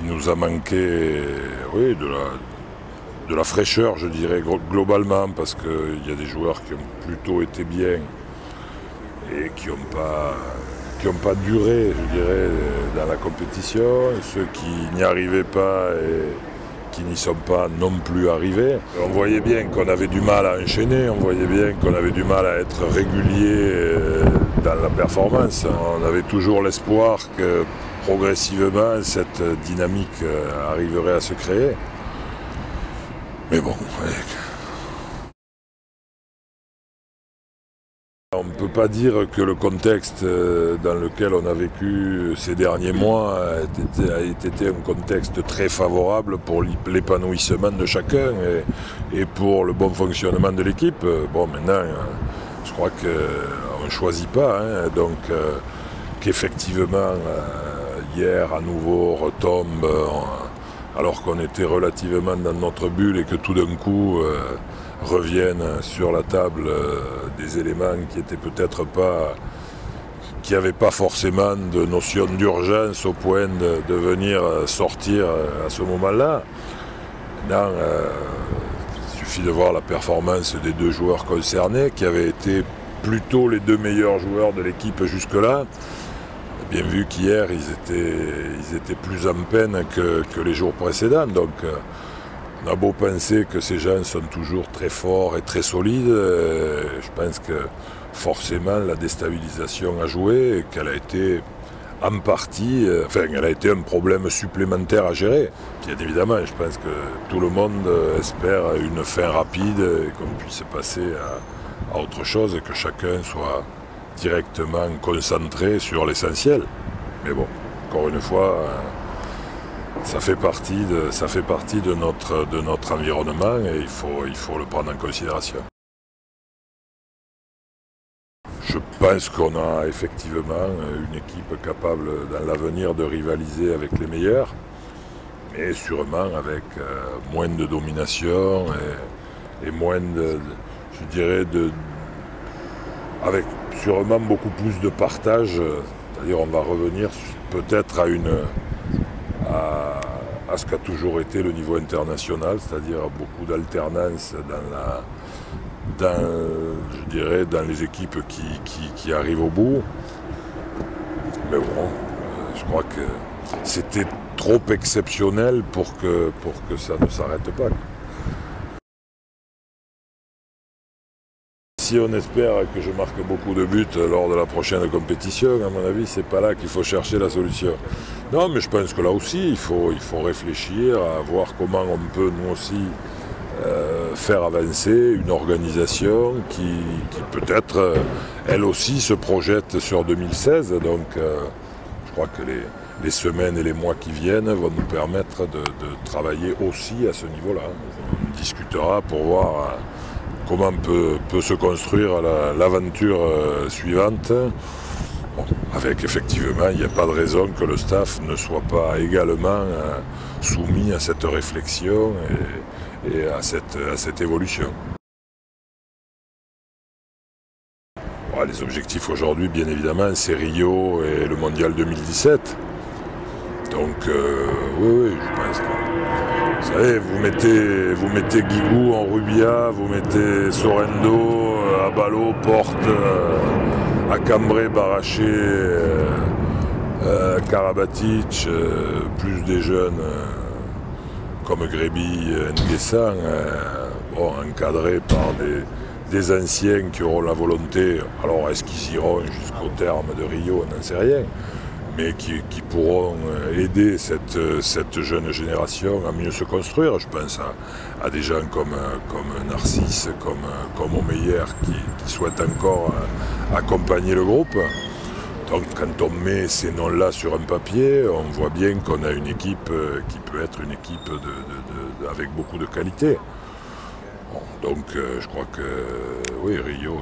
nous a manqué, oui, de la fraîcheur, je dirais, globalement, parce qu'il y a des joueurs qui ont plutôt été bien et qui n'ont pas duré, je dirais, dans la compétition. Ceux qui n'y arrivaient pas et qui n'y sont pas non plus arrivés. On voyait bien qu'on avait du mal à enchaîner, on voyait bien qu'on avait du mal à être régulier dans la performance. On avait toujours l'espoir que progressivement cette dynamique arriverait à se créer. Mais bon, on ne peut pas dire que le contexte dans lequel on a vécu ces derniers mois a été un contexte très favorable pour l'épanouissement de chacun et pour le bon fonctionnement de l'équipe. Bon, maintenant, je crois qu'on ne choisit pas, hein, donc qu'effectivement, hier à nouveau retombe, alors qu'on était relativement dans notre bulle et que tout d'un coup reviennent sur la table des éléments qui étaient peut-être pas, qui n'avaient pas forcément de notion d'urgence au point de venir sortir à ce moment-là. Maintenant, il suffit de voir la performance des deux joueurs concernés, qui avaient été plutôt les deux meilleurs joueurs de l'équipe jusque-là. Bien vu qu'hier, ils étaient plus en peine que les jours précédents. Donc, on a beau penser que ces gens sont toujours très forts et très solides, je pense que forcément la déstabilisation a joué et qu'elle a été en partie, elle a été un problème supplémentaire à gérer. Bien évidemment, je pense que tout le monde espère une fin rapide et qu'on puisse passer à autre chose et que chacun soit directement concentré sur l'essentiel. Mais bon, encore une fois, ça fait partie de notre environnement et il faut le prendre en considération. Je pense qu'on a effectivement une équipe capable dans l'avenir de rivaliser avec les meilleurs, mais sûrement avec moins de domination et moins je dirais, avec sûrement beaucoup plus de partage. C'est-à-dire on va revenir peut-être à ce qu'a toujours été le niveau international, c'est-à-dire beaucoup d'alternance dans les équipes qui arrivent au bout. Mais bon, je crois que c'était trop exceptionnel pour que ça ne s'arrête pas. Si on espère que je marque beaucoup de buts lors de la prochaine compétition, à mon avis, c'est pas là qu'il faut chercher la solution. Non, mais je pense que là aussi, il faut réfléchir à voir comment on peut, nous aussi, faire avancer une organisation qui peut-être, elle aussi, se projette sur 2016. Donc, je crois que les semaines et les mois qui viennent vont nous permettre de travailler aussi à ce niveau-là. On discutera pour voir comment peut se construire l'aventure suivante. Bon, avec effectivement, il n'y a pas de raison que le staff ne soit pas également soumis à cette réflexion et à cette évolution. Bon, les objectifs aujourd'hui, bien évidemment, c'est Rio et le Mondial 2017. Donc, oui, je pense que... Vous savez, vous mettez Guigou en Rubia, vous mettez Sorrento, Abalo, Porte, Acambré, Baraché, Karabatic, plus des jeunes comme Gréby, Nguessan, encadrés par des anciens qui auront la volonté. Alors est-ce qu'ils iront jusqu'au terme de Rio, on n'en sait rien. Mais qui pourront aider cette jeune génération à mieux se construire. Je pense à des gens comme Narcisse, comme Omeyer, qui souhaitent encore accompagner le groupe. Donc quand on met ces noms-là sur un papier, on voit bien qu'on a une équipe qui peut être une équipe avec beaucoup de qualité. Bon, donc je crois que oui, Rio,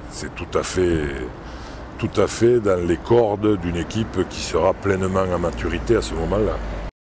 c'est tout à fait dans les cordes d'une équipe qui sera pleinement en maturité à ce moment-là.